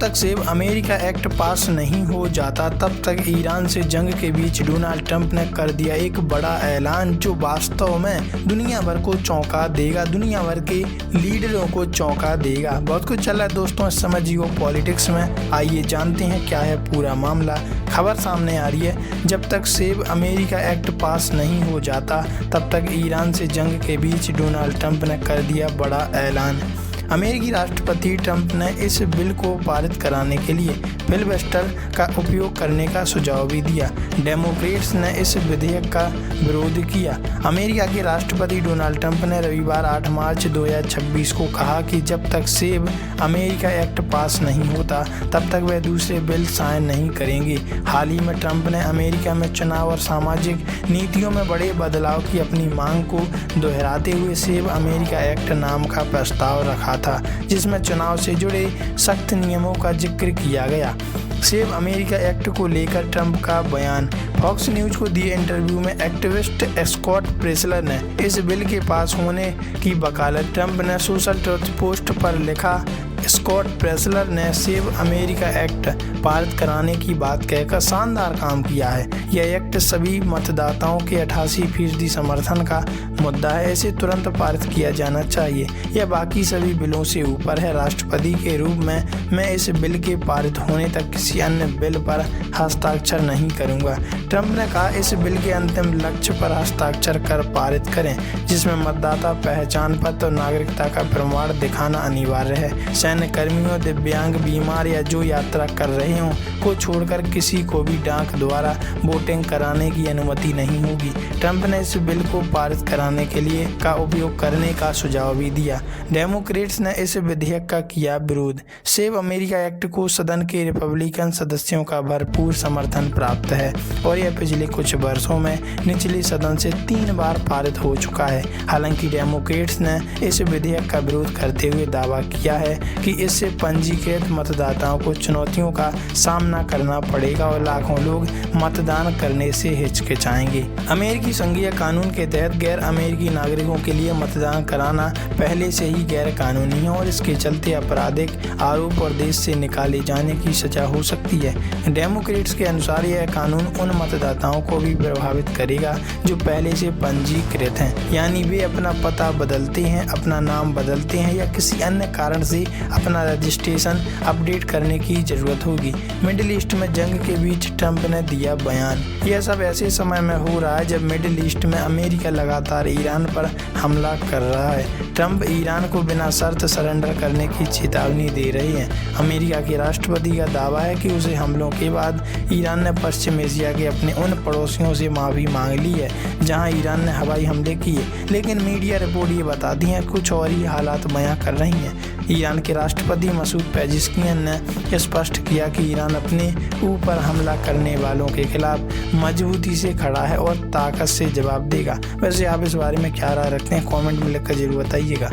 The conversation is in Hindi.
तक सेव अमेरिका एक्ट पास नहीं हो जाता तब तक ईरान से जंग के बीच डोनाल्ड ट्रंप ने कर दिया एक बड़ा ऐलान जो वास्तव में दुनिया भर को चौंका देगा, दुनिया भर के लीडरों को चौंका देगा। बहुत कुछ चल रहा है दोस्तों इस समय जियो पॉलिटिक्स में, आइए जानते हैं क्या है पूरा मामला। खबर सामने आ रही है, जब तक सेव अमेरिका एक्ट पास नहीं हो जाता तब तक ईरान से जंग के बीच डोनाल्ड ट्रंप ने कर दिया बड़ा ऐलान। अमेरिकी राष्ट्रपति ट्रंप ने इस बिल को पारित कराने के लिए फिलिबस्टर का उपयोग करने का सुझाव भी दिया। डेमोक्रेट्स ने इस विधेयक का विरोध किया। अमेरिका के राष्ट्रपति डोनाल्ड ट्रंप ने रविवार 8 मार्च 2026 को कहा कि जब तक सेव अमेरिका एक्ट पास नहीं होता तब तक वे दूसरे बिल साइन नहीं करेंगे। हाल ही में ट्रंप ने अमेरिका में चुनाव और सामाजिक नीतियों में बड़े बदलाव की अपनी मांग को दोहराते हुए सेव अमेरिका एक्ट नाम का प्रस्ताव रखा था, जिसमें चुनाव से जुड़े सख्त नियमों का जिक्र किया गया। सेव अमेरिका एक्ट को लेकर ट्रंप का बयान। फॉक्स न्यूज को दिए इंटरव्यू में एक्टिविस्ट स्कॉट प्रेसलर ने इस बिल के पास होने की वकालत। ट्रंप ने सोशल ट्रुथ पोस्ट पर लिखा, स्कॉट प्रेसलर ने सेव अमेरिका एक्ट पारित कराने की बात कहकर शानदार काम किया है। यह एक्ट सभी मतदाताओं के 88% समर्थन का मुद्दा है। इसे तुरंत पारित किया जाना चाहिए। यह बाकी सभी बिलों से ऊपर है। राष्ट्रपति के रूप में मैं इस बिल के पारित होने तक किसी अन्य बिल पर हस्ताक्षर नहीं करूंगा। ट्रंप ने कहा, इस बिल के अंतिम लक्ष्य पर हस्ताक्षर कर पारित करें, जिसमें मतदाता पहचान पत्र और नागरिकता का प्रमाण दिखाना अनिवार्य है। सैन्य कर्मियों, दिव्यांग, बीमार या जो यात्रा कर रहे हों को छोड़कर किसी को भी डाक द्वारा वोटिंग कराने की अनुमति नहीं होगी। ट्रंप ने इस बिल को पारित कराने के लिए का उपयोग करने का सुझाव भी दिया। डेमोक्रेट्स ने इस विधेयक का किया विरोध। सेव अमेरिका एक्ट को सदन के रिपब्लिकन सदस्यों का भरपूर समर्थन प्राप्त है और यह पिछले कुछ वर्षों में निचले सदन से 3 बार पारित हो चुका है। हालांकि डेमोक्रेट्स ने इस विधेयक का विरोध करते हुए दावा किया है कि इससे पंजीकृत मतदाताओं को चुनौतियों का सामना करना पड़ेगा और लाखों लोग मतदान करने से हिचकिचाएंगे। अमेरिकी संघीय कानून के तहत गैर अमेरिकी नागरिकों के लिए मतदान कराना पहले से ही गैर कानूनी है और इसके चलते आपराधिक आरोप और देश से निकाले जाने की सजा हो सकती है। डेमोक्रेट्स के अनुसार यह कानून उन मतदाताओं को भी प्रभावित करेगा जो पहले से पंजीकृत हैं, यानी वे अपना पता बदलते हैं, अपना नाम बदलते हैं या किसी अन्य कारण से अपना रजिस्ट्रेशन अपडेट करने की जरूरत होगी। मिडिल ईस्ट में जंग के बीच ट्रंप ने दिया बयान। यह सब ऐसे समय में हो रहा है जब मिडिल ईस्ट में अमेरिका लगातार ईरान पर हमला कर रहा है। ट्रंप ईरान को बिना शर्त सरेंडर करने की चेतावनी दे रहे हैं। अमेरिका के राष्ट्रपति का दावा है कि उसे हमलों के बाद ईरान ने पश्चिम एशिया के अपने उन पड़ोसियों से माफी मांग ली है जहां ईरान ने हवाई हमले किए, लेकिन मीडिया रिपोर्ट ये बताती हैं कुछ और ही हालात बयां कर रही हैं। ईरान के राष्ट्रपति मसूद पेजिशकियान ने स्पष्ट किया कि ईरान अपने ऊपर हमला करने वालों के खिलाफ मजबूती से खड़ा है और ताकत से जवाब देगा। वैसे आप इस बारे में क्या राय रखते हैं, कमेंट में लिखकर जरूर बताइएगा।